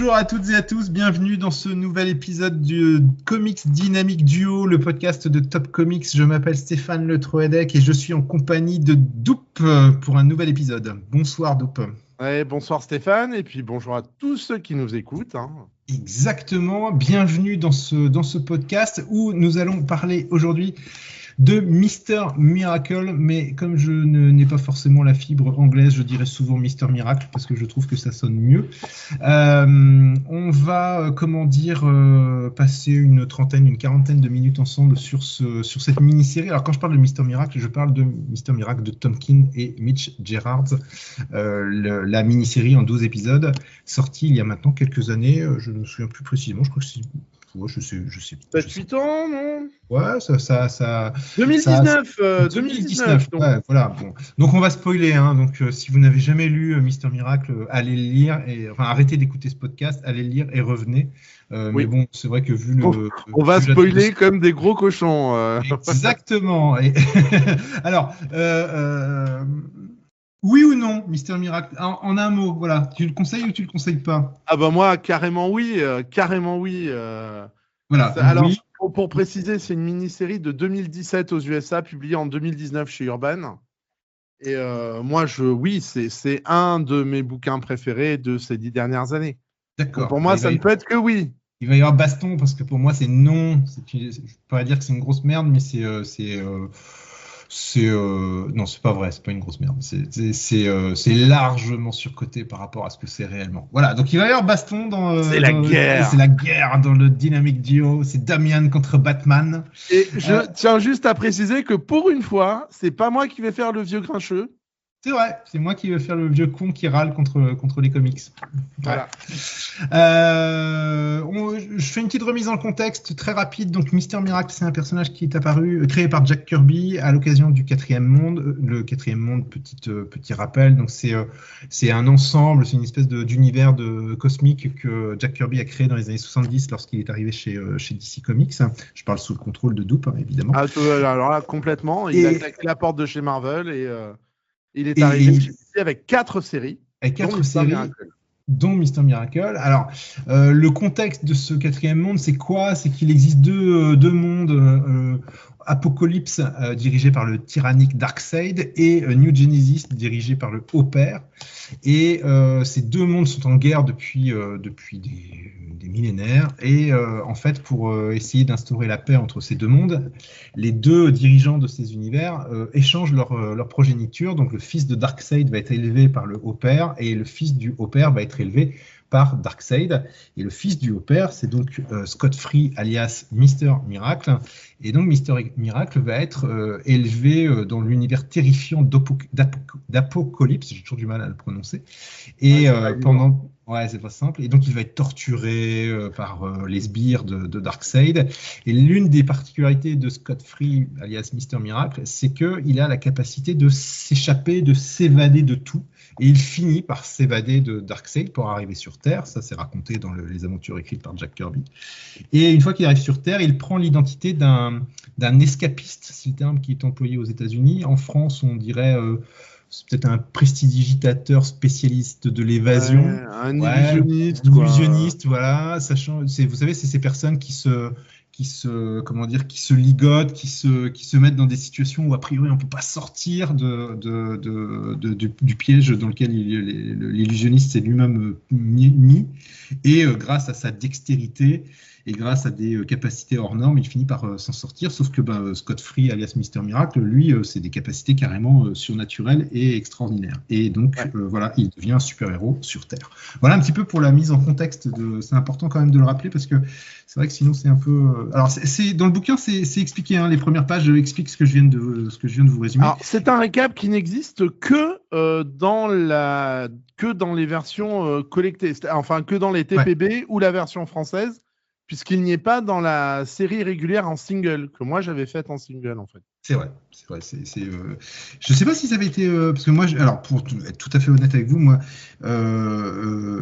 Bonjour à toutes et à tous, bienvenue dans ce nouvel épisode du Comics Dynamic Duo, le podcast de Top Comics. Je m'appelle Stéphane Le Troedec et je suis en compagnie de Doup pour un nouvel épisode. Bonsoir Doup. Ouais, bonsoir Stéphane, et puis bonjour à tous ceux qui nous écoutent. Exactement, bienvenue dans ce podcast où nous allons parler aujourd'hui de Mister Miracle, mais comme je n'ai pas forcément la fibre anglaise, je dirais souvent Mister Miracle parce que je trouve que ça sonne mieux. On va, passer une quarantaine de minutes ensemble sur cette mini-série. Alors quand je parle de Mister Miracle, je parle de Mister Miracle de Tom King et Mitch Gerads, la mini-série en 12 épisodes, sortie il y a maintenant quelques années, je ne me souviens plus précisément, je crois que c'est... Ouais, je sais. Peut-être 8 ans, non ? Ouais, ça 2019, 2019. Donc. Ouais, voilà. Bon. Donc on va spoiler. Donc si vous n'avez jamais lu Mister Miracle, allez le lire. Arrêtez d'écouter ce podcast, allez le lire et revenez. Oui. Mais bon, c'est vrai que vu le... On va spoiler comme des gros cochons. Exactement. Alors... oui ou non, Mister Miracle, en un mot, voilà. Tu le conseilles ou tu le conseilles pas? Ah bah moi, carrément oui. Voilà. Alors, oui. pour préciser, c'est une mini-série de 2017 aux USA, publiée en 2019 chez Urban. Et moi, c'est un de mes bouquins préférés de ces 10 dernières années. D'accord. Donc pour moi, ça ne peut être que oui. Il va y avoir baston parce que pour moi, c'est non. Je pourrais dire que c'est une grosse merde, mais non, c'est pas vrai, c'est pas une grosse merde. C'est largement surcoté par rapport à ce que c'est réellement. Voilà, donc il va y avoir baston c'est la guerre. C'est la guerre dans le Dynamic Duo. C'est Damian contre Batman. Et je tiens juste à préciser que pour une fois, c'est pas moi qui vais faire le vieux grincheux. C'est vrai, c'est moi qui vais faire le vieux con qui râle contre les comics. Voilà. Je fais une petite remise en contexte très rapide. Donc, Mister Miracle, c'est un personnage qui est créé par Jack Kirby à l'occasion du Quatrième Monde. Le Quatrième Monde, petit rappel. Donc, c'est un ensemble, c'est une espèce d'univers cosmique que Jack Kirby a créé dans les années 70 lorsqu'il est arrivé chez DC Comics. Je parle sous le contrôle de Doup, évidemment. Alors là, complètement. Il a claqué la porte de chez Marvel et... il est arrivé avec 4 séries. Avec 4 séries, dont Mister Miracle. Alors, le contexte de ce Quatrième Monde, c'est quoi? C'est qu'il existe deux mondes, Apocalypse, dirigé par le tyrannique Darkseid, et New Genesis, dirigé par le Haut-Père. Et ces deux mondes sont en guerre depuis des millénaires. Et en fait, pour essayer d'instaurer la paix entre ces deux mondes, les deux dirigeants de ces univers échangent leur progéniture. Donc le fils de Darkseid va être élevé par le Haut-Père et le fils du Haut-Père va être élevé par Darkseid. Et le fils du Haut-Père, c'est donc Scott Free, alias Mister Miracle. Et donc Mister Miracle va être élevé dans l'univers terrifiant d'Apocalypse, j'ai toujours du mal à le prononcer. Et pendant... Ouais, c'est pas simple. Et donc, il va être torturé par les sbires de Darkseid. Et l'une des particularités de Scott Free, alias Mister Miracle, c'est qu'il a la capacité de s'échapper, de s'évader de tout. Et il finit par s'évader de Darkseid pour arriver sur Terre. Ça, c'est raconté dans les aventures écrites par Jack Kirby. Et une fois qu'il arrive sur Terre, il prend l'identité d'un escapiste, c'est le terme qui est employé aux États-Unis. En France, on dirait... c'est peut-être un prestidigitateur spécialiste de l'évasion. Ouais, un illusionniste. Illusionniste, voilà. Sachant, vous savez, c'est ces personnes qui se ligotent, qui se mettent dans des situations où a priori on peut pas sortir du piège dans lequel l'illusionniste s'est lui-même mis. Et grâce à sa dextérité et grâce à des capacités hors normes, il finit par s'en sortir. Sauf que Scott Free, alias Mister Miracle, lui, c'est des capacités carrément surnaturelles et extraordinaires. Et donc, voilà, il devient un super-héros sur Terre. Voilà un petit peu pour la mise en contexte. C'est important quand même de le rappeler parce que c'est vrai que sinon, c'est un peu... Alors, dans le bouquin, c'est expliqué. Les premières pages expliquent ce que je viens de vous résumer. Alors, c'est un récap qui n'existe que dans les versions collectées, enfin que dans les TPB ou la version française, puisqu'il n'y est pas dans la série régulière en single, que moi j'avais faite en single en fait. C'est vrai, c'est vrai. Je ne sais pas si ça avait été parce que moi, alors pour être tout à fait honnête avec vous, moi,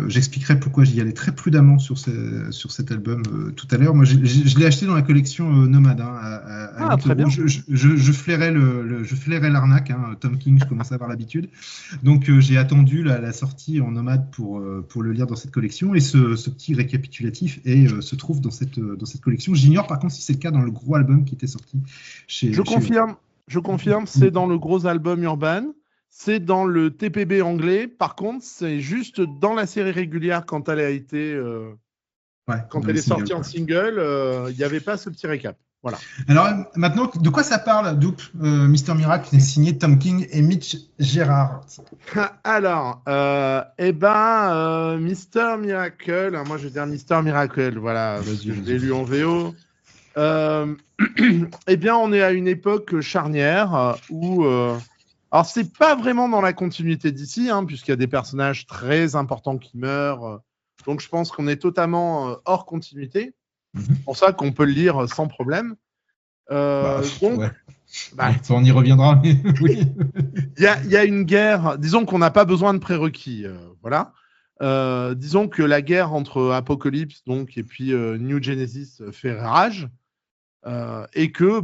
j'expliquerai pourquoi j'y allais très prudemment sur cet album tout à l'heure. Moi, je l'ai acheté dans la collection Nomade à 8 Très euros. bien. Je flairais je flairais l'arnaque. Hein. Tom King, je commence à avoir l'habitude. Donc, j'ai attendu la sortie en Nomade pour le lire dans cette collection. Et ce petit récapitulatif se trouve dans cette collection. J'ignore par contre si c'est le cas dans le gros album qui était sorti chez Je confirme, c'est dans le gros album Urban, c'est dans le TPB anglais. Par contre, c'est juste dans la série régulière quand elle a été, quand elle est sortie en single, il n'y avait pas ce petit récap. Voilà. Alors maintenant, de quoi ça parle, Doup Mister Miracle est signé Tom King et Mitch Gerads. Alors, Mister Miracle, moi je vais dire Mister Miracle, voilà, je l'ai lu en VO. Eh bien, on est à une époque charnière où, alors c'est pas vraiment dans la continuité d'ici, hein, puisqu'il y a des personnages très importants qui meurent. Donc, je pense qu'on est totalement hors continuité. C'est pour ça qu'on peut le lire sans problème. On y reviendra, mais oui. Il y a une guerre. Disons qu'on n'a pas besoin de prérequis, voilà. Disons que la guerre entre Apocalypse donc et puis New Genesis fait rage. Et que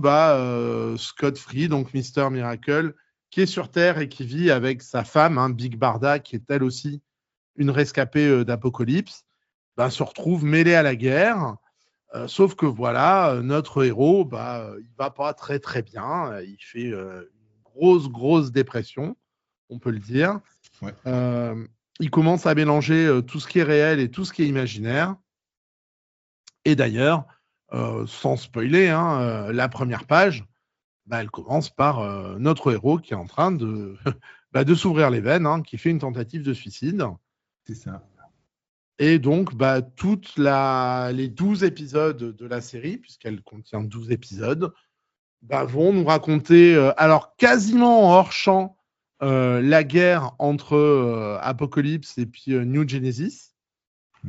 Scott Free, donc Mister Miracle, qui est sur Terre et qui vit avec sa femme, Big Barda, qui est elle aussi une rescapée d'Apocalypse, se retrouve mêlé à la guerre. Sauf que voilà, notre héros, il va pas très très bien. Il fait une grosse dépression, on peut le dire. Ouais. Il commence à mélanger tout ce qui est réel et tout ce qui est imaginaire. Et d'ailleurs, sans spoiler, la première page, elle commence par notre héros qui est en train de s'ouvrir les veines, qui fait une tentative de suicide. C'est ça. Et donc, les 12 épisodes de la série, puisqu'elle contient 12 épisodes, vont nous raconter, alors quasiment hors champ, la guerre entre Apocalypse et puis New Genesis.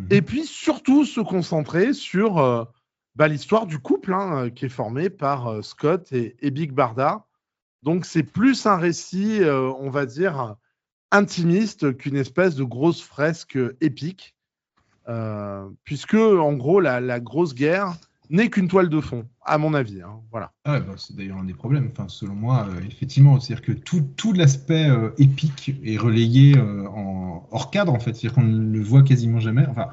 Et puis surtout se concentrer sur l'histoire du couple qui est formé par Scott et Big Barda. Donc c'est plus un récit, on va dire, intimiste qu'une espèce de grosse fresque épique, puisque en gros la grosse guerre n'est qu'une toile de fond, à mon avis. Voilà. C'est d'ailleurs un des problèmes. Enfin, selon moi, effectivement, c'est-à-dire que tout l'aspect épique est relayé hors cadre, en fait. C'est-à-dire qu'on ne le voit quasiment jamais. Enfin,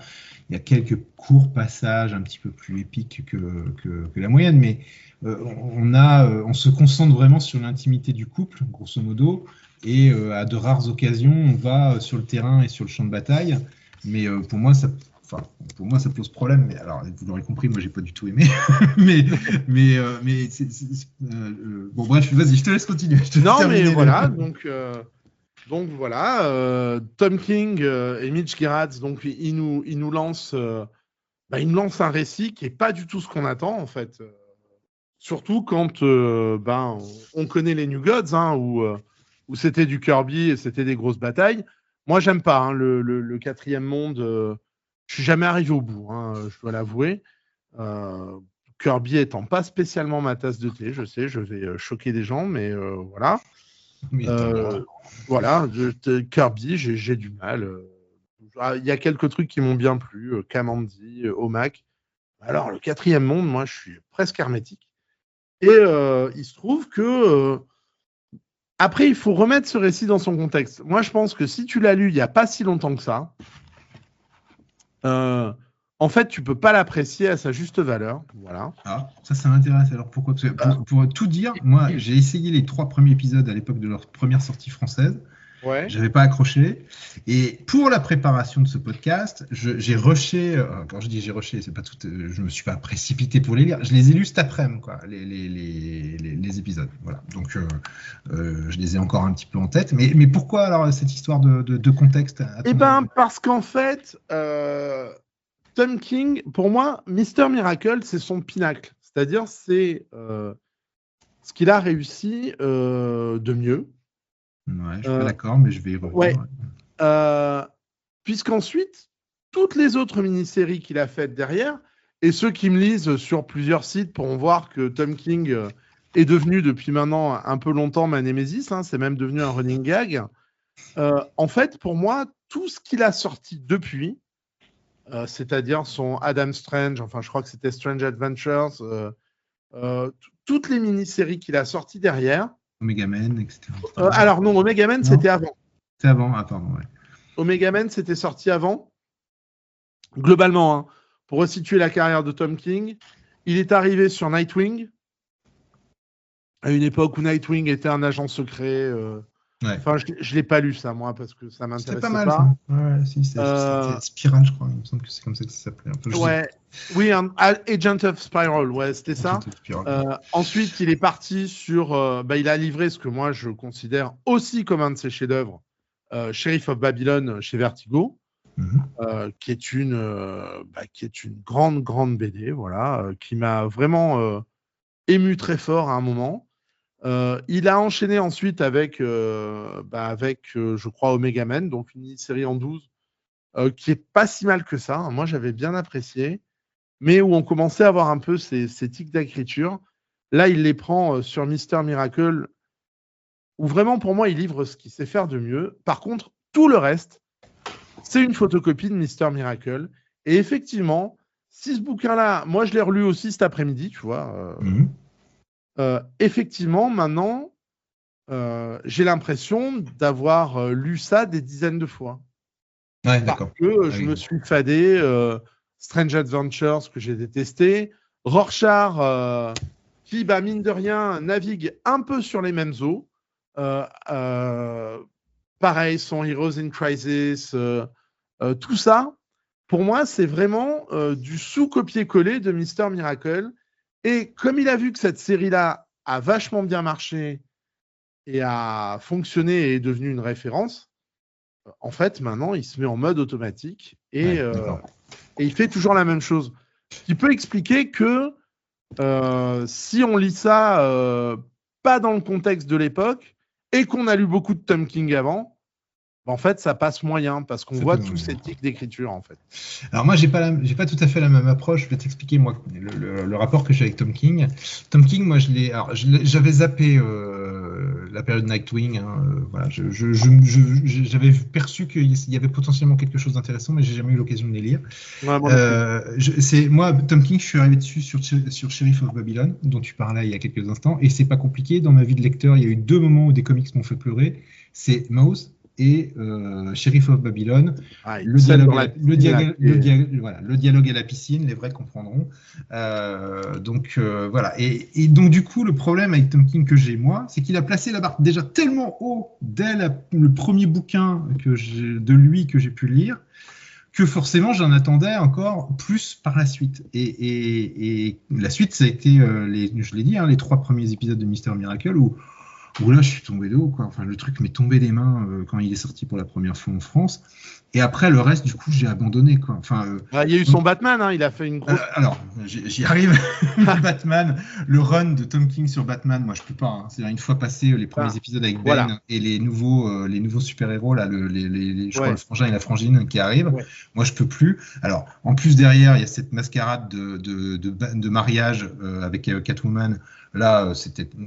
il y a quelques courts passages un petit peu plus épiques que la moyenne, mais on se concentre vraiment sur l'intimité du couple, grosso modo, et à de rares occasions, on va sur le terrain et sur le champ de bataille. Mais pour moi, ça pose problème. Mais alors, vous l'aurez compris, moi, j'ai pas du tout aimé. Bon, bref, vas-y, je te laisse continuer. Mais voilà, donc voilà, Tom King et Mitch Gerads, donc ils nous lancent un récit qui est pas du tout ce qu'on attend en fait. Surtout quand on connaît les New Gods, où c'était du Kirby et c'était des grosses batailles. Moi, j'aime pas le quatrième monde. Je suis jamais arrivé au bout, je dois l'avouer. Kirby étant pas spécialement ma tasse de thé, je sais, je vais choquer des gens, mais voilà. Voilà, Kirby, j'ai du mal. Il y a quelques trucs qui m'ont bien plu, Kamandi, Omak. Alors, le quatrième monde, moi, je suis presque hermétique. Et il se trouve que après, il faut remettre ce récit dans son contexte. Moi, je pense que si tu l'as lu il n'y a pas si longtemps que ça, en fait, tu peux pas l'apprécier à sa juste valeur. Voilà. Ah, ça m'intéresse. Alors pourquoi ? Parce que pour tout dire, moi, j'ai essayé les 3 premiers épisodes à l'époque de leur première sortie française. Ouais. J'avais pas accroché. Et pour la préparation de ce podcast, j'ai rushé. Quand je dis j'ai rushé, c'est pas tout. Je me suis pas précipité pour les lire. Je les ai lus cet après-midi, quoi, les épisodes. Voilà. Donc je les ai encore un petit peu en tête. Mais pourquoi alors cette histoire de contexte ? Parce qu'en fait, Tom King, pour moi, Mister Miracle, c'est son pinacle. C'est-à-dire, c'est ce qu'il a réussi de mieux. Ouais, je suis pas d'accord, mais je vais y revenir. Ouais. Puisqu'ensuite, toutes les autres mini-séries qu'il a faites derrière, et ceux qui me lisent sur plusieurs sites pourront voir que Tom King est devenu depuis maintenant un peu longtemps ma némésis, hein, c'est même devenu un running gag. En fait, pour moi, tout ce qu'il a sorti depuis, c'est-à-dire son Adam Strange, enfin je crois que c'était Strange Adventures, toutes les mini-séries qu'il a sorties derrière. Omega Man, etc. Alors non, Omega Man, c'était avant. C'est avant, pardon, ouais. Omega Man, c'était sorti avant. Globalement, hein, pour resituer la carrière de Tom King, il est arrivé sur Nightwing, à une époque où Nightwing était un agent secret. Enfin, je ne l'ai pas lu ça, moi, parce que ça m'intéressait pas. C'était pas mal, ça. Ouais, si, c'était Spiral, je crois. Il me semble que c'est comme ça que ça s'appelait. Oui, Agent of Spiral, ouais, c'était ça. Ensuite, il est parti sur... il a livré ce que moi, je considère aussi comme un de ses chefs-d'œuvre, Sheriff of Babylon chez Vertigo, qui est une grande BD, voilà, qui m'a vraiment ému très fort à un moment. Il a enchaîné ensuite avec je crois, Omega Man, donc une série en 12, qui est pas si mal que ça. Moi, j'avais bien apprécié, mais où on commençait à avoir un peu ces tics d'écriture. Là, il les prend sur Mister Miracle, où vraiment, pour moi, il livre ce qu'il sait faire de mieux. Par contre, tout le reste, c'est une photocopie de Mister Miracle. Et effectivement, si ce bouquin-là, moi, je l'ai relu aussi cet après-midi, tu vois. Effectivement, maintenant, j'ai l'impression d'avoir lu ça des dizaines de fois. Ouais, d'accord. Parce que je me suis fadé Strange Adventures, que j'ai détesté, Rorschach, qui, mine de rien, navigue un peu sur les mêmes eaux. Pareil, son Heroes in Crisis, tout ça, pour moi, c'est vraiment du sous-copier-coller de Mister Miracle. Et comme il a vu que cette série-là a vachement bien marché et a fonctionné et est devenue une référence, en fait, maintenant, il se met en mode automatique et il fait toujours la même chose. Ce qui peut expliquer que si on lit ça pas dans le contexte de l'époque et qu'on a lu beaucoup de Tom King avant, en fait, ça passe moyen parce qu'on voit tous ces tics d'écriture, en fait. Alors moi, j'ai pas tout à fait la même approche. Je vais t'expliquer moi le rapport que j'ai avec Tom King. Tom King, moi, j'avais zappé la période Nightwing. Voilà, j'avais perçu qu'il y avait potentiellement quelque chose d'intéressant, mais j'ai jamais eu l'occasion de les lire. Ouais, moi, Tom King, je suis arrivé dessus sur Sheriff of Babylon, dont tu parlais il y a quelques instants, et c'est pas compliqué. Dans ma vie de lecteur, il y a eu 2 moments où des comics m'ont fait pleurer. C'est Mouse et Sheriff of Babylon, le dialogue à la piscine, les vrais comprendront. Voilà. Et donc du coup, le problème avec Tom King que j'ai moi, c'est qu'il a placé la barre déjà tellement haut dès le premier bouquin de lui que j'ai pu lire, que forcément j'en attendais encore plus par la suite. Et la suite, ça a été, je l'ai dit, les 3 premiers épisodes de Mister Miracle où là, je suis tombé de haut, quoi. Enfin, le truc m'est tombé des mains quand il est sorti pour la première fois en France. Et après, le reste, du coup, j'ai abandonné, quoi. Enfin, il y a eu son Batman, hein, il a fait une grosse... alors, j'y arrive. Batman, le run de Tom King sur Batman, moi, je peux pas. Hein. C'est-à-dire, une fois passé les premiers épisodes avec Ben et les nouveaux super-héros, là, je crois le frangin et la frangine qui arrivent, moi, je peux plus. Alors, en plus, derrière, il y a cette mascarade de mariage avec Catwoman. Là,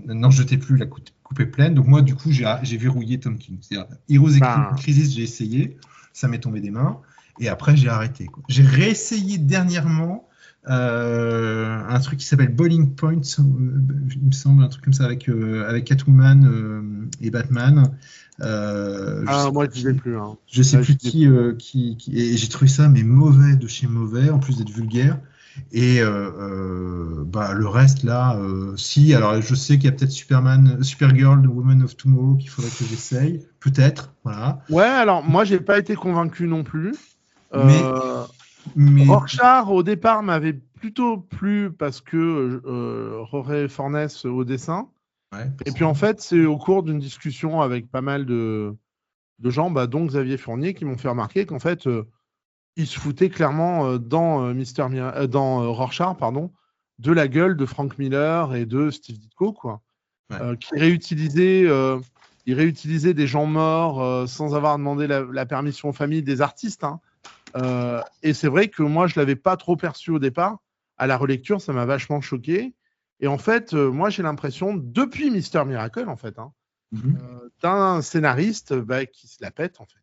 n'en jetez plus, la coupe est pleine. Donc moi, du coup, j'ai verrouillé Tom King. C'est-à-dire, Heroes in Crisis, j'ai essayé, ça m'est tombé des mains, et après, j'ai arrêté, quoi. J'ai réessayé dernièrement un truc qui s'appelle Boiling Point, il me semble, un truc comme ça, avec Catwoman et Batman. Moi, je ne sais plus. Hein. Je sais plus qui et j'ai trouvé ça, mais mauvais de chez mauvais, en plus d'être vulgaire. Et le reste là, si, alors je sais qu'il y a peut-être Supergirl, The Woman of Tomorrow qu'il faudrait que j'essaye, peut-être, voilà. Ouais, alors moi j'ai pas été convaincu non plus. Mais Rorschach au départ m'avait plutôt plu parce que Jorge Fornes au dessin. Ouais, et puis en fait c'est au cours d'une discussion avec pas mal de gens, dont Xavier Fournier, qui m'ont fait remarquer qu'en fait il se foutait clairement dans Rorschach, de la gueule de Frank Miller et de Steve Ditko, quoi. Ouais. Qui réutilisait des gens morts sans avoir demandé la permission aux familles des artistes. Hein. Et c'est vrai que moi, je ne l'avais pas trop perçu au départ. À la relecture, ça m'a vachement choqué. Et en fait, moi, j'ai l'impression, depuis Mister Miracle, en fait, d'un scénariste qui se la pète, en fait.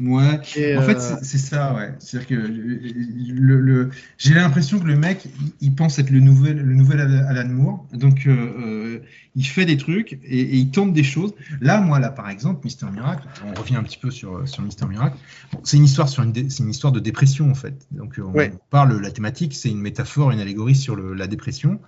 Ouais, Et, en fait, c'est ça, ouais. C'est-à-dire que j'ai l'impression que le mec, il pense être le nouvel Alan Moore. Donc, il fait des trucs et il tente des choses. Là, moi, là, par exemple, Mister Miracle, on revient un petit peu sur Mister Miracle. Bon, c'est une histoire c'est une histoire de dépression, en fait. Donc, on parle, la thématique, c'est une métaphore, une allégorie sur la dépression.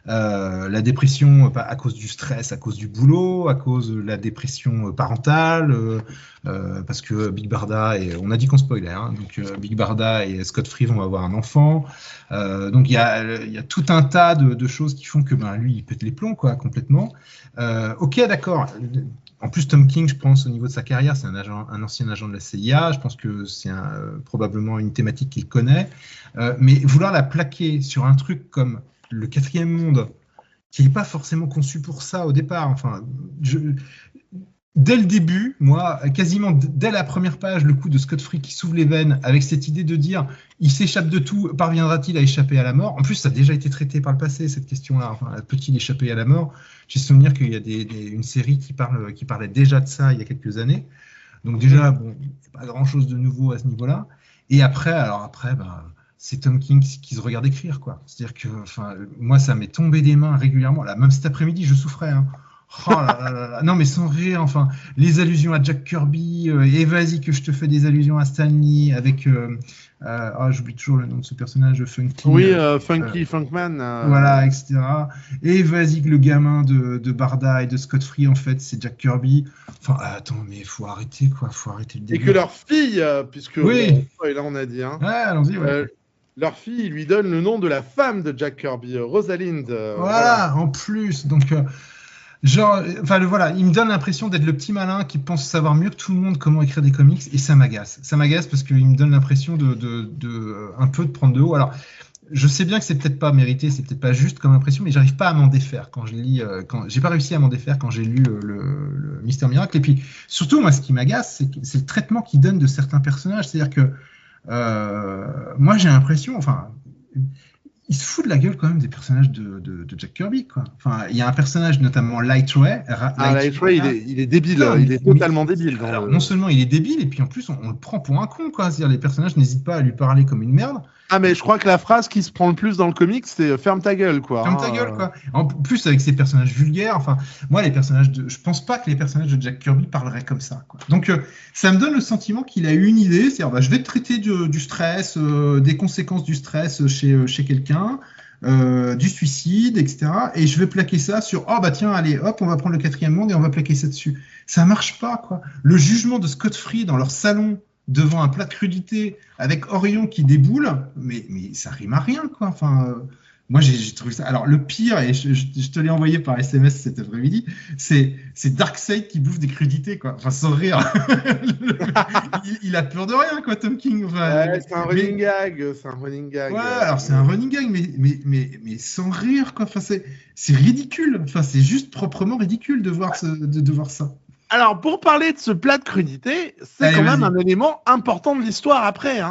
La dépression à cause du stress, à cause du boulot, à cause de la dépression parentale, parce que Big Barda, et on a dit qu'on spoilait, donc Big Barda et Scott Free vont avoir un enfant. Donc il y a tout un tas de choses qui font que lui, il pète les plombs, quoi, complètement. Ok, d'accord. En plus, Tom King, je pense, au niveau de sa carrière, c'est un ancien agent de la CIA. Je pense que c'est probablement une thématique qu'il connaît. Mais vouloir la plaquer sur un truc comme le quatrième monde, qui n'est pas forcément conçu pour ça au départ. Enfin, dès le début, moi, quasiment dès la première page, le coup de Scott Free qui s'ouvre les veines avec cette idée de dire il s'échappe de tout, parviendra-t-il à échapper à la mort? En plus, ça a déjà été traité par le passé, cette question-là. Enfin, peut-il échapper à la mort? J'ai souvenir qu'il y a une série qui parlait déjà de ça il y a quelques années. Donc déjà, bon, c'est pas grand-chose de nouveau à ce niveau-là. Et après, c'est Tom King qui se regarde écrire, quoi. C'est-à-dire que, moi, ça m'est tombé des mains régulièrement. Là, même cet après-midi, je souffrais. Oh là là là là. Non, mais sans rire. Enfin, les allusions à Jack Kirby, et vas-y que je te fais des allusions à Stanley avec. J'oublie toujours le nom de ce personnage, Funky. Oui, Funky Funkman. Voilà, etc. Et vas-y que le gamin de Barda et de Scott Free, en fait, c'est Jack Kirby. Enfin, attends, mais faut arrêter, quoi. Faut arrêter le délire. Et que leur fille, puisque oui. Et là on a dit. Ouais, allons-y. Ouais. Leur fille lui donne le nom de la femme de Jack Kirby, Rosalind. Voilà, en plus. Donc, voilà, il me donne l'impression d'être le petit malin qui pense savoir mieux que tout le monde comment écrire des comics, et ça m'agace. Ça m'agace parce qu'il me donne l'impression un peu de prendre de haut. Alors, je sais bien que c'est peut-être pas mérité, c'est peut-être pas juste comme impression, mais j'arrive pas à m'en défaire quand je lis. J'ai pas réussi à m'en défaire quand j'ai lu le Mister Miracle. Et puis, surtout, moi, ce qui m'agace, c'est le traitement qu'il donne de certains personnages. C'est-à-dire que moi, j'ai l'impression, il se fout de la gueule quand même des personnages de Jack Kirby, quoi. Enfin, il y a un personnage, notamment Lightray. Lightray, il est débile, non, il est totalement débile. Alors, non seulement il est débile, et puis en plus, on le prend pour un con, quoi. C'est-à-dire, les personnages n'hésitent pas à lui parler comme une merde. Ah, mais je crois que la phrase qui se prend le plus dans le comic, c'est ferme ta gueule, quoi. Ferme ta gueule, quoi. En plus, avec ces personnages vulgaires, moi, je pense pas que les personnages de Jack Kirby parleraient comme ça, quoi. Donc, ça me donne le sentiment qu'il a eu une idée, c'est-à-dire, je vais traiter du stress, des conséquences du stress chez quelqu'un, du suicide, etc. Et je vais plaquer ça sur, tiens, allez, hop, on va prendre le quatrième monde et on va plaquer ça dessus. Ça marche pas, quoi. Le jugement de Scott Free dans leur salon, devant un plat de crudité avec Orion qui déboule, mais ça rime à rien, quoi. Moi, j'ai trouvé ça. Alors, le pire, et je te l'ai envoyé par SMS cet après-midi, c'est Darkseid qui bouffe des crudités, quoi. Sans rire. il a peur de rien, quoi, Tom King. C'est un running gag. Ouais, alors c'est un running gag, mais sans rire, quoi. C'est ridicule. C'est juste proprement ridicule de voir ça. Alors, pour parler de ce plat de crudité, c'est quand même un élément important de l'histoire après.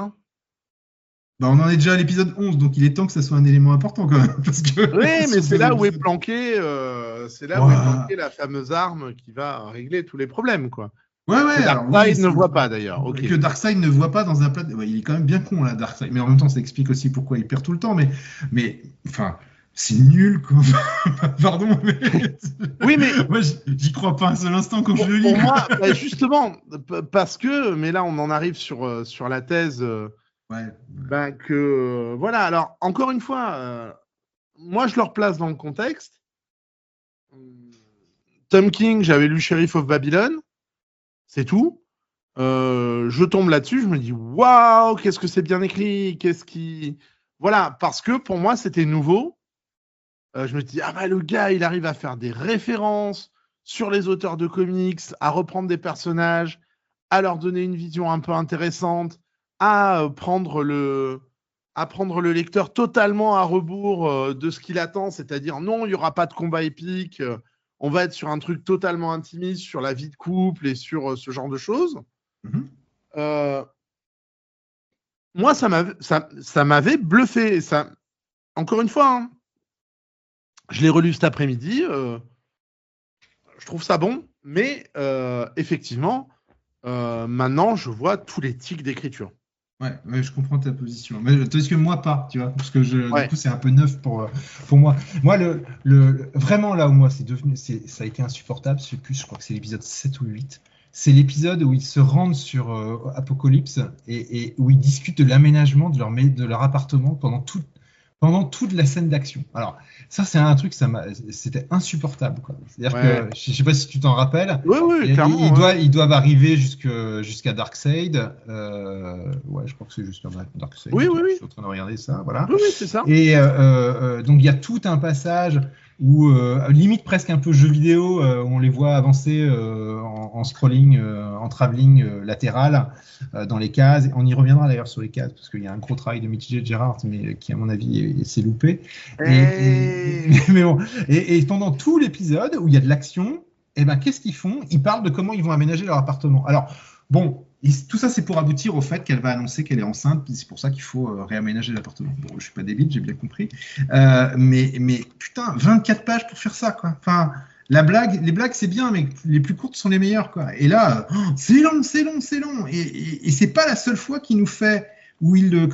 On en est déjà à l'épisode 11, donc il est temps que ça soit un élément important quand même. Oui, mais c'est là où est planquée la fameuse arme qui va régler tous les problèmes, quoi. Ouais. Que Darkseid ne voit pas d'ailleurs. Okay. Que Darkseid ne voit pas dans un plat. Il est quand même bien con là, Darkseid. Mais en même temps, ça explique aussi pourquoi il perd tout le temps. Mais c'est nul, quoi. Pardon, mais. Oui, mais. Moi, j'y crois pas un seul instant quand je le lis. Pour moi, justement, parce que, mais là, on en arrive sur la thèse. Voilà, alors, encore une fois, moi, je le replace dans le contexte. Tom King, j'avais lu Sheriff of Babylon. C'est tout. Je tombe là-dessus, je me dis, waouh, qu'est-ce que c'est bien écrit. Voilà, parce que pour moi, c'était nouveau. Je me dis, le gars, il arrive à faire des références sur les auteurs de comics, à reprendre des personnages, à leur donner une vision un peu intéressante, à prendre le lecteur totalement à rebours de ce qu'il attend, c'est-à-dire non, il n'y aura pas de combat épique, on va être sur un truc totalement intimiste, sur la vie de couple et sur ce genre de choses. Moi, ça m'avait bluffé. Encore une fois, Je l'ai relu cet après-midi. Je trouve ça bon, mais effectivement, maintenant, je vois tous les tics d'écriture. Ouais, je comprends ta position. Mais tandis que moi, pas, tu vois, parce que du Ouais. coup, c'est un peu neuf pour moi. Moi, vraiment, là où moi, ça a été insupportable, je crois que c'est l'épisode 7 ou 8. C'est l'épisode où ils se rendent sur Apocalypse et où ils discutent de l'aménagement de leur appartement pendant toute la scène d'action. Alors, ça, c'est un truc, c'était insupportable, quoi. C'est-à-dire Ouais. que, je ne sais pas si tu t'en rappelles, Oui, clairement. ils doivent arriver jusqu'à Darkseid. Ouais, je crois que c'est jusqu'à Darkseid. Oui. Je suis en train de regarder ça, voilà. Oui, c'est ça. Et donc, il y a tout un passage où, limite presque un peu jeu vidéo, où on les voit avancer en scrolling, en travelling latéral dans les cases. On y reviendra d'ailleurs sur les cases, parce qu'il y a un gros travail de Mickey J. Gerard, mais qui, à mon avis, s'est loupé. Mais bon, et pendant tout l'épisode où il y a de l'action, qu'est-ce qu'ils font? Ils parlent de comment ils vont aménager leur appartement. Alors, bon, tout ça, c'est pour aboutir au fait qu'elle va annoncer qu'elle est enceinte, c'est pour ça qu'il faut réaménager l'appartement. Bon, je suis pas débile, j'ai bien compris. Mais putain, 24 pages pour faire ça, quoi. Enfin, les blagues, c'est bien, mais les plus courtes sont les meilleures, quoi. Et là, c'est long. Et c'est pas la seule fois qu'il nous fait, où il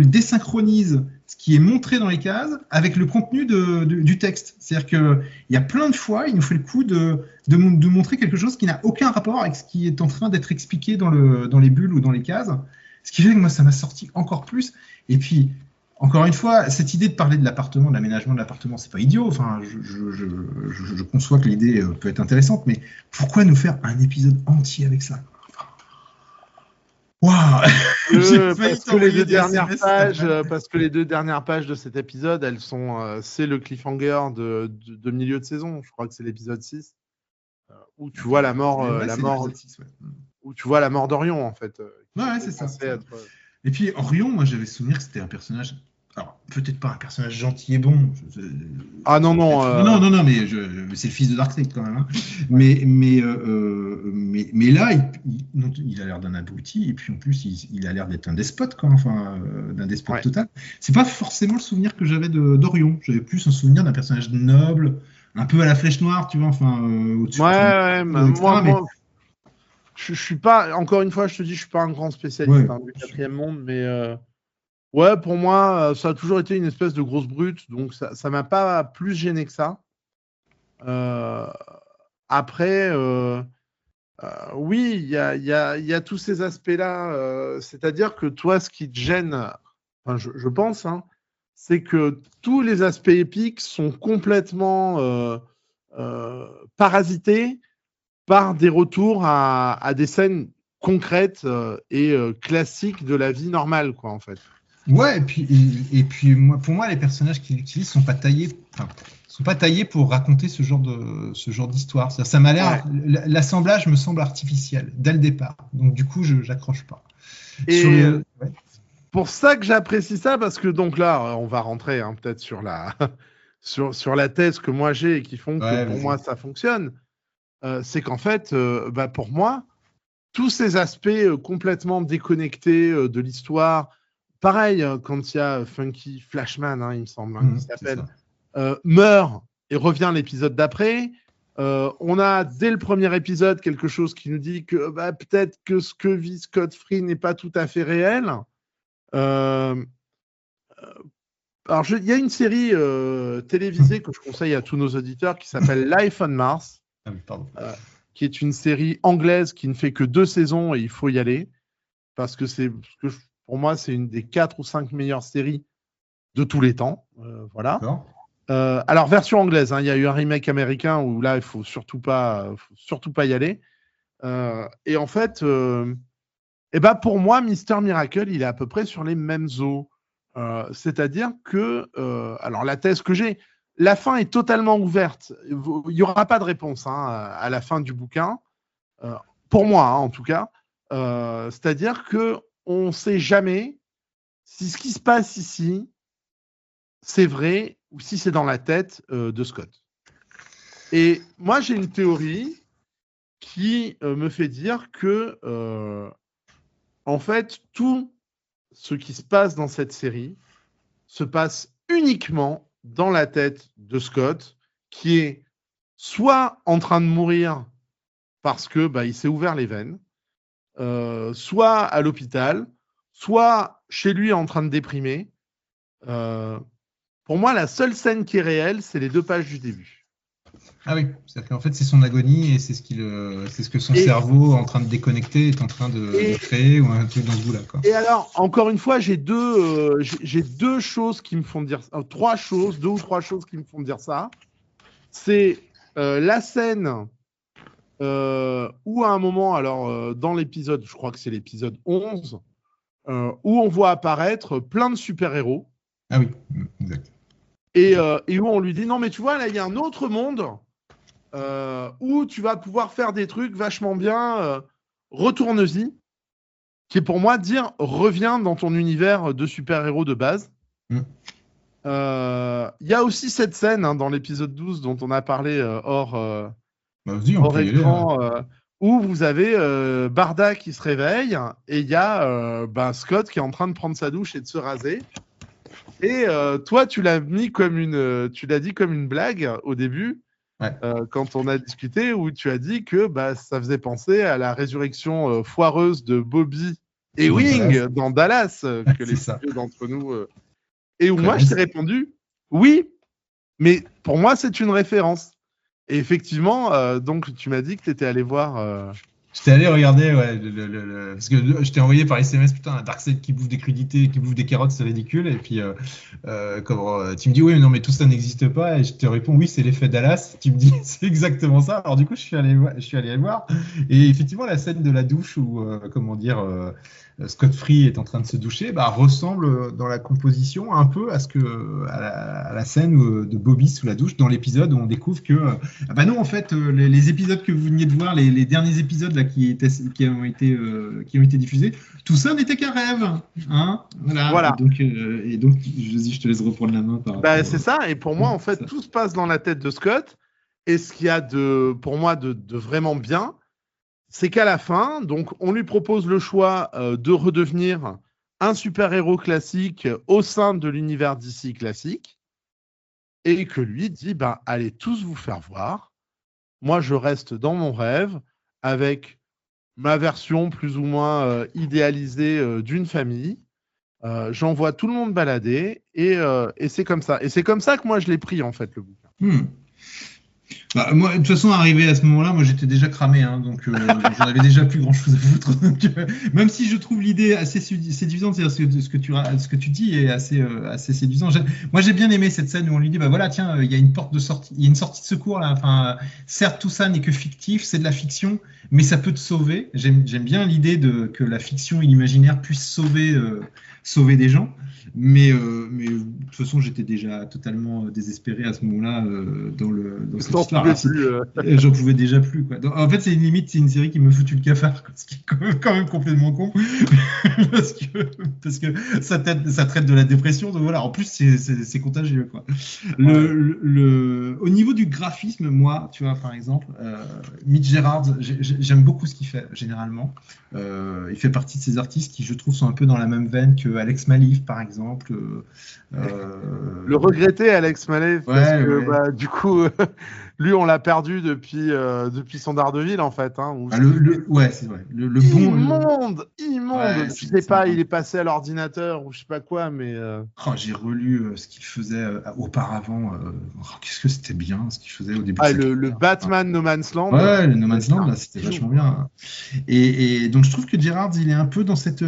désynchronise ce qui est montré dans les cases avec le contenu du texte. C'est-à-dire qu'il y a plein de fois, il nous fait le coup de montrer quelque chose qui n'a aucun rapport avec ce qui est en train d'être expliqué dans les bulles ou dans les cases. Ce qui fait que moi, ça m'a sorti encore plus. Et puis, encore une fois, cette idée de parler de l'appartement, de l'aménagement de l'appartement, c'est pas idiot. Enfin, je conçois que l'idée peut être intéressante, mais pourquoi nous faire un épisode entier avec ça? Waouh! Parce que les deux dernières pages de cet épisode, elles sont, c'est le cliffhanger de milieu de saison. Je crois que c'est l'épisode 6, où tu vois la mort, où tu vois la mort d'Orion, en fait. Ouais, c'est ça. Et puis Orion, moi j'avais souvenir que c'était un personnage, alors peut-être pas un personnage gentil et bon. Ah non, mais c'est le fils de Darkseid quand même. Hein. Ouais. Mais là, il a l'air d'un abruti et puis en plus il a l'air d'être un despote, quoi. Enfin, d'un despote total. C'est pas forcément le souvenir que j'avais d'Orion. J'avais plus un souvenir d'un personnage noble, un peu à la Flèche Noire, tu vois. Enfin, au-dessus. Moi, je suis pas. Encore une fois, je te dis, je suis pas un grand spécialiste du quatrième monde, mais. Ouais, pour moi, ça a toujours été une espèce de grosse brute, donc ça m'a pas plus gêné que ça. Après, oui, il y a tous ces aspects-là. C'est-à-dire que toi, ce qui te gêne, je pense, hein, c'est que tous les aspects épiques sont complètement parasités par des retours à des scènes concrètes et classiques de la vie normale, quoi, en fait. Ouais, et puis pour moi, les personnages qu'il utilise sont pas taillés pour raconter ce genre d'histoire. Ça m'a l'air, l'assemblage me semble artificiel dès le départ. Donc du coup, j'accroche pas. Et pour ça que j'apprécie ça, parce que donc là, on va rentrer peut-être sur la thèse que moi j'ai et qui font que pour moi ça fonctionne. C'est qu'en fait, pour moi, tous ces aspects complètement déconnectés de l'histoire. Pareil, quand il y a Funky Flashman, il me semble, qui s'appelle, meurt et revient l'épisode d'après. On a, dès le premier épisode, quelque chose qui nous dit que peut-être que ce que vit Scott Free n'est pas tout à fait réel. Alors, il y a une série télévisée que je conseille à tous nos auditeurs qui s'appelle Life on Mars, qui est une série anglaise qui ne fait que 2 saisons et il faut y aller parce que pour moi, c'est une des 4 ou 5 meilleures séries de tous les temps. Voilà. Alors, version anglaise, il y a eu un remake américain où là, il ne faut surtout pas y aller. Et en fait, pour moi, Mister Miracle, il est à peu près sur les mêmes eaux. C'est-à-dire que, alors la thèse que j'ai, la fin est totalement ouverte. Il n'y aura pas de réponse à la fin du bouquin. Pour moi, en tout cas. C'est-à-dire que on ne sait jamais si ce qui se passe ici, c'est vrai ou si c'est dans la tête de Scott. Et moi, j'ai une théorie qui me fait dire que, en fait, tout ce qui se passe dans cette série se passe uniquement dans la tête de Scott qui est soit en train de mourir parce que il s'est ouvert les veines, soit à l'hôpital, soit chez lui en train de déprimer. Pour moi, la seule scène qui est réelle, c'est les 2 pages du début. Ah oui, c'est-à-dire qu'en fait, c'est son agonie et c'est ce que son cerveau en train de déconnecter est en train de créer ou un truc dans ce goût-là. Et alors, encore une fois, j'ai deux choses qui me font dire, 2 ou 3 choses qui me font dire ça. C'est la scène où à un moment, alors dans l'épisode, je crois que c'est l'épisode 11, où on voit apparaître plein de super-héros. Ah oui, exact. Et où on lui dit, non mais tu vois, là il y a un autre monde où tu vas pouvoir faire des trucs vachement bien, retourne-y, qui est pour moi dire, reviens dans ton univers de super-héros de base. Il y a aussi cette scène dans l'épisode 12 dont on a parlé hors écran, où vous avez Barda qui se réveille et il y a Scott qui est en train de prendre sa douche et de se raser. Et toi, tu l'as dit comme une blague au début, quand on a discuté, où tu as dit que ça faisait penser à la résurrection foireuse de Bobby et Wing dans Dallas, que les deux d'entre nous. Et où moi, je t'ai répondu, oui, mais pour moi, c'est une référence. Et effectivement, donc tu m'as dit que tu étais allé voir. J'étais allé regarder, parce que je t'ai envoyé par SMS, putain, un Darkseid qui bouffe des crudités, qui bouffe des carottes, c'est ridicule. Et puis, tu me dis, oui, non, mais tout ça n'existe pas. Et je te réponds, oui, c'est l'effet Dallas. Tu me dis, c'est exactement ça. Alors, du coup, je suis allé voir. Et effectivement, la scène de la douche où, Scott Free est en train de se doucher, ressemble dans la composition un peu à la scène de Bobby sous la douche dans l'épisode où on découvre que non, en fait, les épisodes que vous veniez de voir, les derniers épisodes là qui ont été diffusés, tout ça n'était qu'un rêve, hein, voilà. Et donc je te laisse reprendre la main c'est ça. Et pour moi, en fait, tout se passe dans la tête de Scott. Et ce qu'il y a pour moi de vraiment bien, c'est qu'à la fin, donc, on lui propose le choix de redevenir un super-héros classique au sein de l'univers DC classique, et que lui dit, allez tous vous faire voir. Moi, je reste dans mon rêve avec ma version plus ou moins idéalisée d'une famille. J'envoie tout le monde balader et c'est comme ça. Et c'est comme ça que moi, je l'ai pris, en fait, le bouquin. Moi, de toute façon, arrivé à ce moment-là, moi j'étais déjà cramé, donc j'en avais déjà plus grand-chose à foutre. Donc, même si je trouve l'idée assez séduisante, c'est-à-dire ce que tu dis est assez séduisant. Moi, j'ai bien aimé cette scène où on lui dit, voilà, tiens, il y a une porte de sortie, il y a une sortie de secours là. Enfin, certes, tout ça n'est que fictif, c'est de la fiction, mais ça peut te sauver. J'aime bien l'idée que la fiction et l'imaginaire puissent sauver des gens. Mais de toute façon, j'étais déjà totalement désespéré à ce moment-là dans cette histoire. J'en pouvais déjà plus. Donc, en fait, c'est une série qui me foutu le cafard, ce qui est quand même complètement con, parce que ça traite de la dépression. Donc voilà, en plus, c'est contagieux. Au niveau du graphisme, moi, tu vois, par exemple, Mitch Gerads, j'aime beaucoup ce qu'il fait, généralement. Il fait partie de ces artistes qui, je trouve, sont un peu dans la même veine que Alex Maleev, par exemple. Le regretté Alex Maleev, parce que du coup, lui, on l'a perdu depuis son Daredevil, en fait. C'est vrai. Immonde. Je sais pas, il est passé à l'ordinateur ou je sais pas quoi, mais. J'ai relu ce qu'il faisait auparavant. Qu'est-ce que c'était bien ce qu'il faisait au début. Le Batman No Man's Land. Ouais, le No Man's Land, là, c'était vachement bien. Et donc, je trouve que Gerads, il est un peu dans cette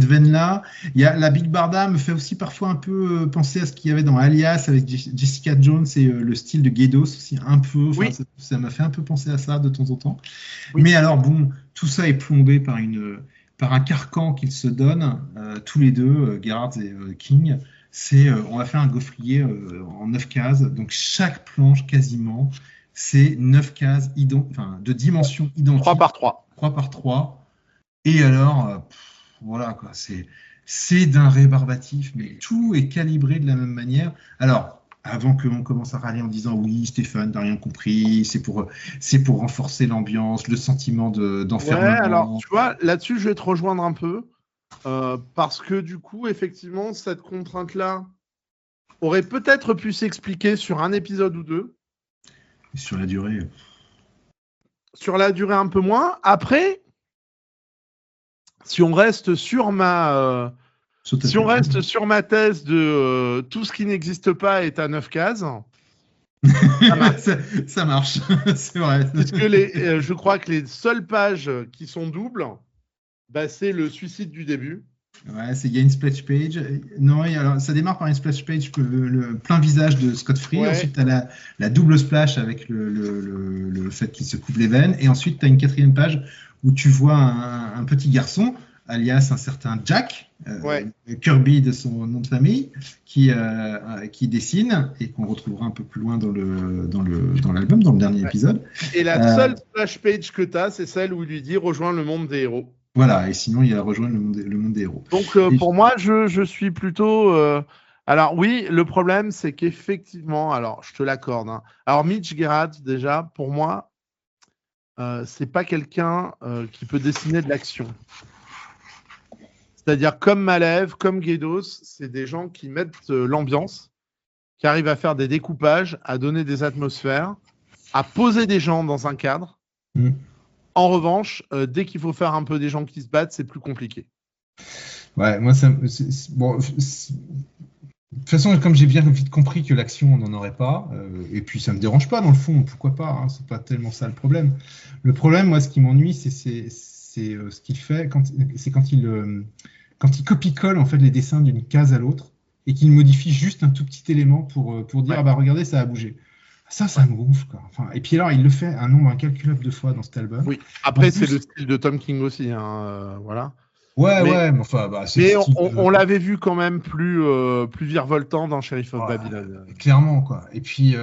veine-là. Il y a la Big Barda me fait aussi parfois un peu penser à ce qu'il y avait dans Alias avec Jessica Jones et le style de Gaydos aussi un peu. Ça m'a fait un peu penser à ça de temps en temps. Oui. Mais alors bon, tout ça est plombé par un carcan qu'ils se donnent tous les deux, Gerads et King. On va faire un gaufrier en 9 cases. Donc chaque planche quasiment, c'est 9 cases de dimensions identiques. 3 par 3. 3 par 3. Et alors, voilà quoi, c'est d'un rébarbatif, mais tout est calibré de la même manière. Alors, avant qu'on commence à râler en disant oui, Stéphane, t'as rien compris, c'est pour renforcer l'ambiance, le sentiment d'enfermement. Ouais, alors tu vois, là-dessus, je vais te rejoindre un peu, parce que du coup, effectivement, cette contrainte-là aurait peut-être pu s'expliquer sur un épisode ou deux. Sur la durée. Sur la durée, un peu moins. Après, si on reste sur ma thèse de tout ce qui n'existe pas est à 9 cases. Ça marche, c'est vrai. Puisque je crois que les seules pages qui sont doubles, c'est le suicide du début. Ouais, il y a une splash page. Non, alors, ça démarre par une splash page, le plein visage de Scott Free. Ouais. Ensuite, tu as la double splash avec le fait qu'il se coupe les veines. Et ensuite, tu as une 4e page où tu vois un petit garçon, alias un certain Jack, Kirby de son nom de famille, qui dessine et qu'on retrouvera un peu plus loin dans l'album, dans le dernier épisode. Et la seule splash page que tu as, c'est celle où il lui dit « Rejoins le monde des héros ». Voilà, et sinon, il a rejoint le monde des héros. Donc, pour moi, je suis plutôt... Alors, oui, le problème, c'est qu'effectivement, alors, je te l'accorde. Hein. Alors, Mitch Gerads, déjà, pour moi, c'est pas quelqu'un qui peut dessiner de l'action. C'est-à-dire, comme Malev, comme Guedos, c'est des gens qui mettent l'ambiance, qui arrivent à faire des découpages, à donner des atmosphères, à poser des gens dans un cadre. En revanche, dès qu'il faut faire un peu des gens qui se battent, c'est plus compliqué. Ouais, moi, bon, de toute façon, comme j'ai bien vite compris que l'action, on n'en aurait pas, et puis ça me dérange pas dans le fond, pourquoi pas, hein, c'est pas tellement ça le problème. Le problème, moi, ce qui m'ennuie, c'est ce qu'il fait quand il copie-colle en fait les dessins d'une case à l'autre et qu'il modifie juste un tout petit élément pour dire regardez, ça a bougé. Ça me gonfle, quoi. Enfin, et puis alors, il le fait un nombre incalculable de fois dans cet album. Oui. Après, c'est le style de Tom King aussi, hein, voilà. Ouais, mais enfin, on l'avait vu quand même plus virevoltant dans Sheriff of Babylon. Clairement, quoi. Et puis,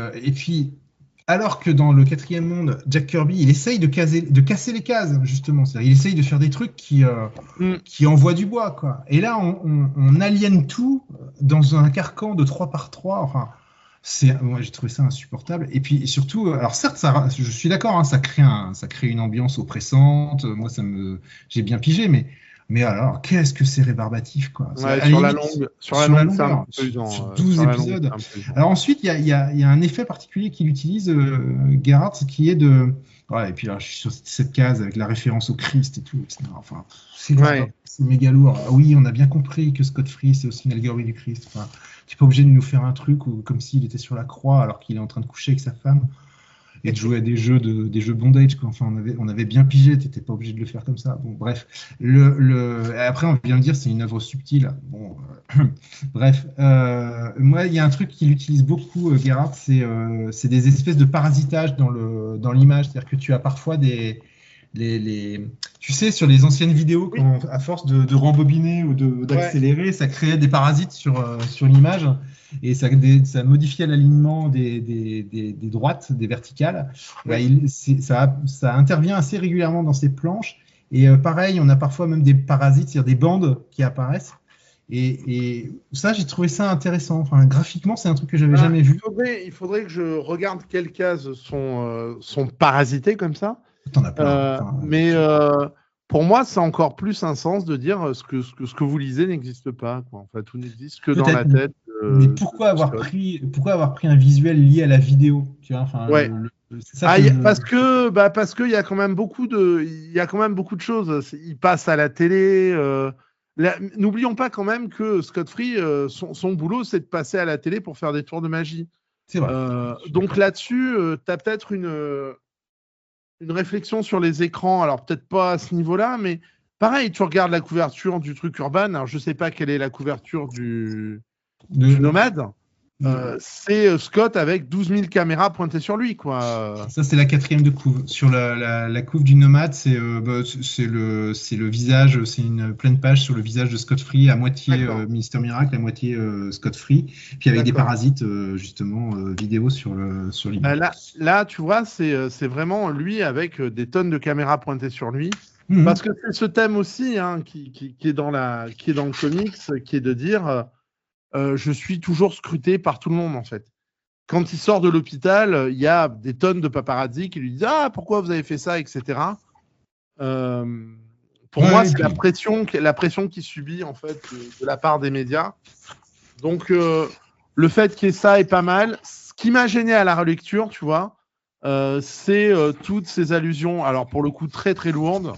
alors que dans le 4e monde, Jack Kirby, il essaye de casser les cases, justement. C'est-à-dire, il essaye de faire des trucs qui envoient du bois, quoi. Et là, on aliène tout dans un carcan de 3x3. Enfin. Moi, j'ai trouvé ça insupportable. Et puis surtout, alors certes, je suis d'accord, hein, ça crée une ambiance oppressante. Moi, j'ai bien pigé, mais alors, qu'est-ce que c'est rébarbatif, quoi. Ouais, sur la longueur, sur 12 épisodes. Alors ensuite, il y a un effet particulier qu'il utilise, Gerads, qui est de... Ouais, et puis là, je suis sur cette case avec la référence au Christ et tout, etc. Enfin, c'est méga lourd. Oui, on a bien compris que Scott Free, c'est aussi une allégorie du Christ. Enfin, tu n'es pas obligé de nous faire un truc comme s'il était sur la croix alors qu'il est en train de coucher avec sa femme et de jouer à des jeux bondage, quoi. Enfin, on avait bien pigé, tu n'étais pas obligé de le faire comme ça. Bon, bref. Après, on vient de dire c'est une œuvre subtile. Bon, bref. Moi, il y a un truc qu'il utilise beaucoup, Gerads, c'est des espèces de parasitage dans l'image. C'est-à-dire que tu as parfois tu sais, sur les anciennes vidéos, quand, à force de rembobiner ou d'accélérer, ça créait des parasites sur l'image et ça modifiait l'alignement des droites, des verticales. Ça intervient assez régulièrement dans ces planches. Et pareil, on a parfois même des parasites, c'est-à-dire des bandes qui apparaissent. Et ça, j'ai trouvé ça intéressant. Enfin, graphiquement, c'est un truc que j'avais jamais vu. Il faudrait que je regarde quelles cases sont parasitées comme ça. T'en as plein. Mais pour moi, c'est encore plus un sens de dire ce que vous lisez n'existe pas, quoi. En fait, tout n'existe que dans la tête. Mais pourquoi avoir pris un visuel lié à la vidéo, tu vois, enfin, parce qu'il y a quand même beaucoup de choses. Il passe à la télé. N'oublions pas quand même que Scott Free, son boulot, c'est de passer à la télé pour faire des tours de magie. C'est vrai. Donc là-dessus, tu as peut-être une réflexion sur les écrans, alors peut-être pas à ce niveau-là, mais pareil, tu regardes la couverture du truc Urban, alors je sais pas quelle est la couverture du Nomade, c'est Scott avec 12 000 caméras pointées sur lui, quoi. Ça, c'est la 4e de couve. Sur la couve du Nomade, c'est le visage, c'est une pleine page sur le visage de Scott Free, à moitié Mister Miracle, à moitié Scott Free, puis avec des parasites, justement, vidéo sur l'image. Là, tu vois, c'est vraiment lui avec des tonnes de caméras pointées sur lui. Parce que c'est ce thème aussi, hein, qui est dans le comics, qui est de dire je suis toujours scruté par tout le monde, en fait. Quand il sort de l'hôpital, il y a des tonnes de paparazzi qui lui disent pourquoi vous avez fait ça, etc. Pour moi, c'est la pression qu'il subit, en fait, de la part des médias. Donc, le fait qu'il y ait ça est pas mal. Ce qui m'a gêné à la relecture, tu vois, c'est toutes ces allusions, alors pour le coup très très lourdes,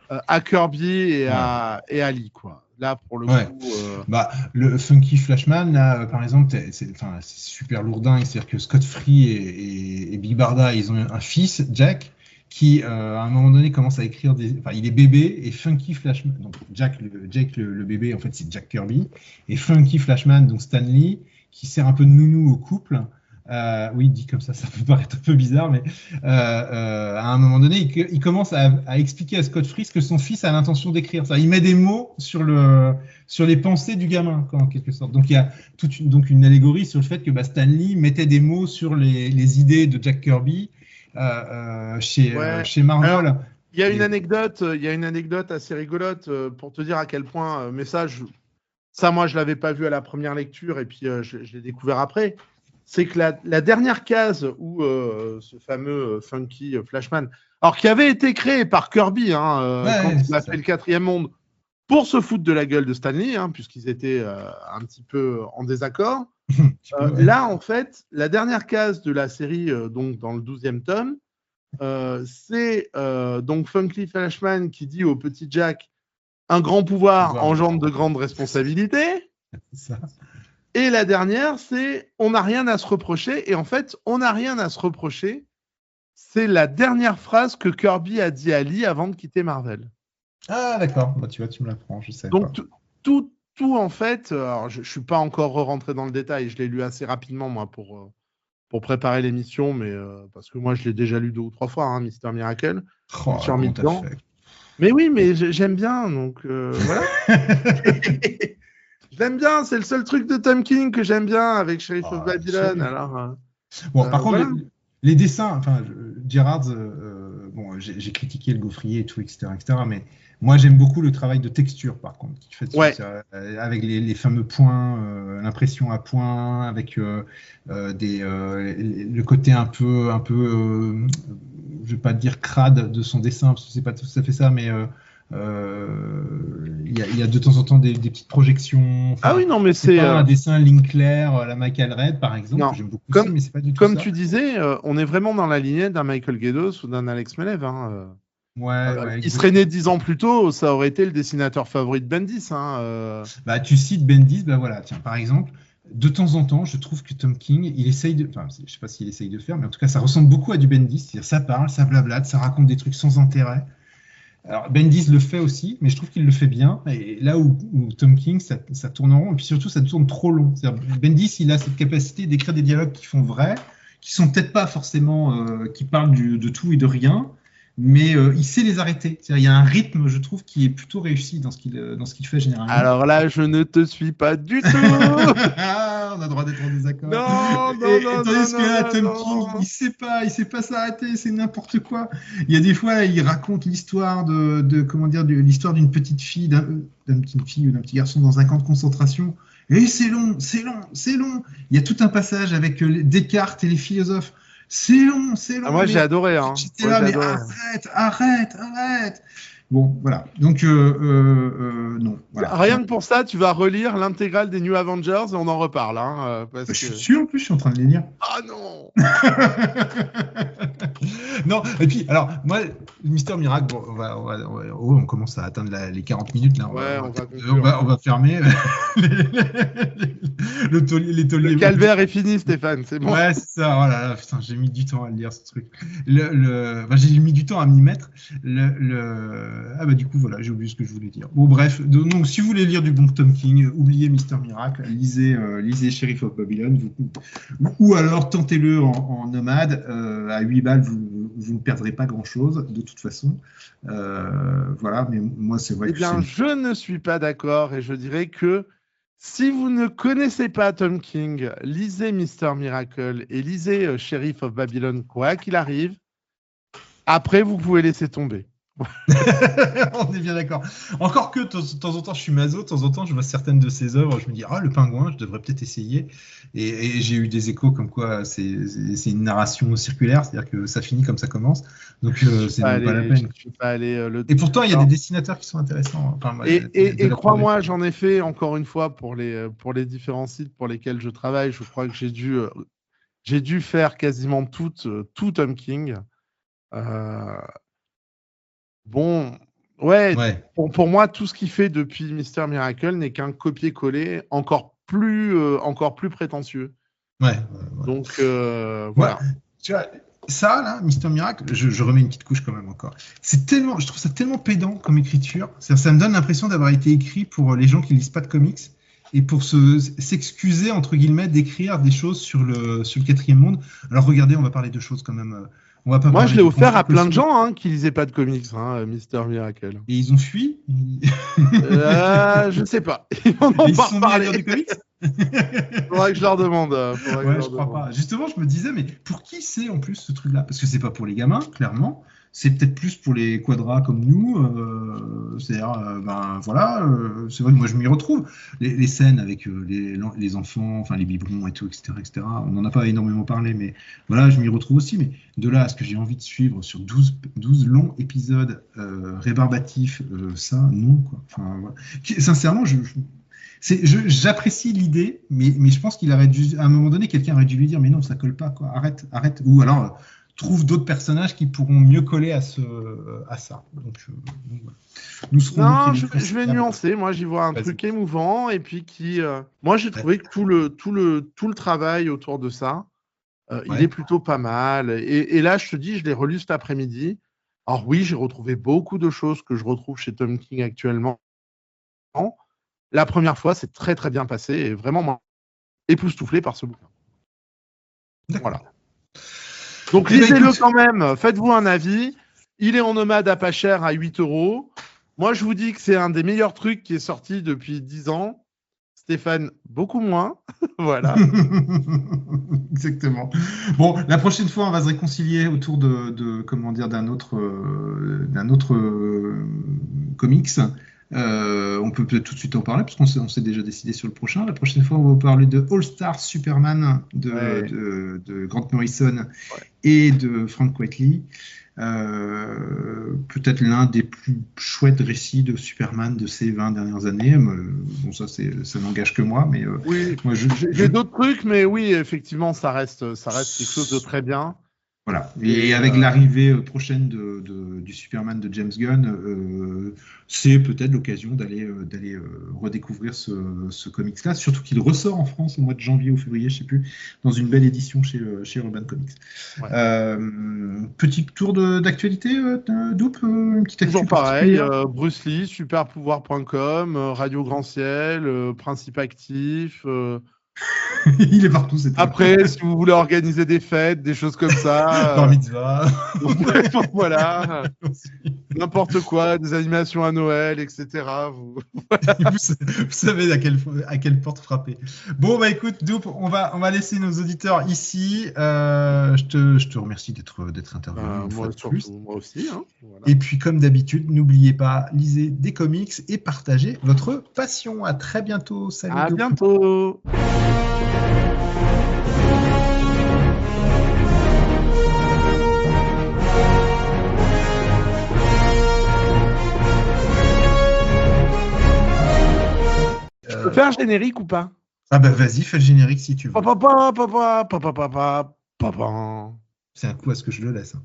à Kirby et à Lee, quoi. Là, pour le coup. Bah, le Funky Flashman, là, par exemple, c'est super lourdin. C'est-à-dire que Scott Free et Big Barda, ils ont un fils, Jack, qui, à un moment donné, commence à écrire il est bébé, et Funky Flashman. Donc, Jack, le bébé, en fait, c'est Jack Kirby. Et Funky Flashman, donc Stan Lee, qui sert un peu de nounou au couple. Oui, dit comme ça peut paraître un peu bizarre, mais à un moment donné, il commence à expliquer à Scott Free ce que son fils a l'intention d'écrire. Il met des mots sur les pensées du gamin, quoi, en quelque sorte. Donc il y a donc une allégorie sur le fait que Stan Lee mettait des mots sur les idées de Jack Kirby chez Marvel. Alors, il y a une anecdote assez rigolote pour te dire à quel point, mais ça moi je l'avais pas vu à la première lecture et puis je l'ai découvert après. C'est que la dernière case où ce fameux Funky Flashman, alors qui avait été créé par Kirby quand il a fait le 4e monde pour se foutre de la gueule de Stan Lee, puisqu'ils étaient un petit peu en désaccord. Là, en fait, la dernière case de la série, donc dans le 12e tome, c'est donc Funky Flashman qui dit au petit Jack « Un grand pouvoir engendre de grandes responsabilités ». C'est ça. Et la dernière, c'est « On n'a rien à se reprocher ». Et en fait, « On n'a rien à se reprocher », c'est la dernière phrase que Kirby a dit à Lee avant de quitter Marvel. Ah, d'accord. Bah, tu vois, tu me l'apprends, je sais. Donc, tout en fait, alors, je ne suis pas encore rentré dans le détail, je l'ai lu assez rapidement, moi, pour préparer l'émission, mais parce que moi, je l'ai déjà lu 2 ou 3 fois, Mister Miracle. Oh, je remis dedans. Mais oui, mais j'aime bien, donc voilà. Je l'aime bien, c'est le seul truc de Tom King que j'aime bien avec Sheriff of Babylon. Alors, bon, par contre, les dessins, Gerard, j'ai critiqué le gaufrier et tout, etc., mais moi j'aime beaucoup le travail de texture, par contre, qui fait avec les fameux points, l'impression à points, avec le côté un peu, je vais pas dire crade de son dessin, parce que c'est pas tout à fait ça, mais il y a de temps en temps des petites projections. Oui, non, mais c'est pas un dessin Linkler à la Michael Red, par exemple, que j'aime beaucoup aussi, mais c'est pas du tout comme ça. tu disais, on est vraiment dans la lignée d'un Michael Gaydos ou d'un Alex Maleev. Il serait né 10 ans plus tôt, ça aurait été le dessinateur favori de Bendis. Tu cites Bendis, voilà, tiens, par exemple, de temps en temps, je trouve que Tom King, il essaye de, je sais pas s'il essaye de faire, mais en tout cas, ça ressemble beaucoup à du Bendis, c'est-à-dire ça parle, ça blablate, ça raconte des trucs sans intérêt. Alors, Bendis le fait aussi, mais je trouve qu'il le fait bien. Et là où Tom King, ça tourne en rond, et puis surtout, ça tourne trop long. Bendis, il a cette capacité d'écrire des dialogues qui font vrai, qui sont peut-être pas forcément, qui parlent de tout et de rien, mais il sait les arrêter. Il y a un rythme, je trouve, qui est plutôt réussi dans ce qu'il fait généralement. Alors là, je ne te suis pas du tout. On a le droit d'être en désaccord. Tandis que là, Tom King, il sait pas s'arrêter, c'est n'importe quoi. Il y a des fois, il raconte l'histoire l'histoire d'une petite fille, d'une petite fille ou d'un petit garçon dans un camp de concentration. Et c'est long. Il y a tout un passage avec Descartes et les philosophes. C'est long. Moi, j'ai adoré. J'étais là, mais arrête. Bon, voilà. Donc, non. Voilà. Rien que pour ça, tu vas relire l'intégrale des New Avengers et on en reparle. Je suis sûr, en plus, je suis en train de les lire. Ah non. Non, et puis, alors, moi, Mister Miracle, on commence à atteindre les 40 minutes. Là, on va fermer les tauliers. Le calvaire est fini, Stéphane, c'est bon. Ouais, c'est ça. Oh là là, putain, j'ai mis du temps à le lire, ce truc. J'ai mis du temps à m'y mettre. Du coup, voilà, j'ai oublié ce que je voulais dire. Bon, bref, donc, si vous voulez lire du bon Tom King, oubliez Mister Miracle, lisez Sheriff of Babylon, ou alors tentez-le en nomade, à 8 balles, vous ne perdrez pas grand-chose, de toute façon. Voilà, mais moi, c'est vrai que je ne suis pas d'accord, et je dirais que si vous ne connaissez pas Tom King, lisez Mister Miracle et lisez Sheriff of Babylon, quoi qu'il arrive. Après, vous pouvez laisser tomber. On est bien d'accord. Encore que de temps en temps, je suis maso, de temps en temps, je vois certaines de ses œuvres, je me dis, ah, le pingouin, je devrais peut-être essayer. Et j'ai eu des échos comme quoi c'est une narration circulaire, c'est-à-dire que ça finit comme ça commence. Donc, c'est même pas la peine. Je suis pas allé. Et pourtant, il y a des dessinateurs qui sont intéressants. Enfin, et crois-moi, j'en ai fait encore une fois pour les différents sites pour lesquels je travaille. Je crois que j'ai dû faire quasiment tout Tom King. Bon, ouais. Pour moi, tout ce qu'il fait depuis Mister Miracle n'est qu'un copier-coller encore plus prétentieux. Ouais. Donc, voilà. Tu vois, ça, là, Mister Miracle, je remets une petite couche quand même encore. Je trouve ça tellement pédant comme écriture. Ça me donne l'impression d'avoir été écrit pour les gens qui lisent pas de comics et pour s'excuser, entre guillemets, d'écrire des choses sur le quatrième monde. Alors, regardez, on va parler de choses quand même. Moi, je l'ai offert à plein de gens qui lisaient pas de comics, Mister Miracle. Et ils ont fui Je sais pas. Ils en ont pas parlé du comics. Faudrait que je leur demande. Je crois pas. Justement, je me disais, mais pour qui c'est en plus ce truc-là? Parce que c'est pas pour les gamins, clairement. C'est peut-être plus pour les quadras comme nous. C'est-à-dire, c'est vrai que moi je m'y retrouve. Les scènes avec les enfants, enfin les biberons et tout, etc., etc. On n'en a pas énormément parlé, mais voilà, je m'y retrouve aussi. Mais de là à ce que j'ai envie de suivre sur 12 longs épisodes rébarbatifs, ça, non, quoi. Enfin, voilà. Sincèrement, j'apprécie l'idée, mais je pense qu'il aurait dû, à un moment donné, quelqu'un aurait dû lui dire, mais non, ça colle pas, quoi. Arrête. Ou alors, trouve d'autres personnages qui pourront mieux coller à ça. Donc, voilà. Je vais nuancer. Moi, j'y vois un truc émouvant et puis moi, j'ai trouvé que tout le travail autour de ça, il est plutôt pas mal. Et là, je te dis, je l'ai relu cet après-midi. Alors oui, j'ai retrouvé beaucoup de choses que je retrouve chez Tom King actuellement. La première fois, c'est très très bien passé et vraiment époustouflé par ce bouquin. Voilà. Donc lisez-le quand même, faites-vous un avis. Il est en nomade à pas cher à 8 €. Moi, je vous dis que c'est un des meilleurs trucs qui est sorti depuis 10 ans. Stéphane, beaucoup moins. Voilà. Exactement. Bon, la prochaine fois, on va se réconcilier autour d'un autre comics. On peut peut-être tout de suite en parler parce qu'on s'est déjà décidé sur le prochain. La prochaine fois, on va parler de All Star Superman de Grant Morrison et de Frank Quitely. Peut-être l'un des plus chouettes récits de Superman de ces 20 dernières années. Bon, ça n'engage que moi, mais moi, j'ai d'autres trucs, mais oui, effectivement, ça reste quelque chose de très bien. Voilà. Et avec l'arrivée prochaine du Superman de James Gunn, c'est peut-être l'occasion d'aller redécouvrir ce comics-là, surtout qu'il ressort en France au mois de janvier ou février, je ne sais plus, dans une belle édition chez Urban Comics. Ouais. Petit tour d'actualité, Doup, une petite toujours pareil, Bruce Lee, superpouvoir.com, Radio Grand Ciel, Principe Actif. Il est partout. Après, si vous voulez organiser des fêtes, des choses comme ça. Bar mitzvah. Voilà. N'importe quoi, des animations à Noël, etc. Vous savez à quelle porte frapper. Bon, bah écoute, Doup, on va laisser nos auditeurs ici. Je te remercie d'être intervenu. Moi aussi. Hein. Voilà. Et puis, comme d'habitude, n'oubliez pas, lisez des comics et partagez votre passion. À très bientôt. Salut. À bientôt. Tu peux faire un générique ou pas? Ah bah vas-y, fais le générique si tu veux. Papa. C'est un coup à ce que je le laisse.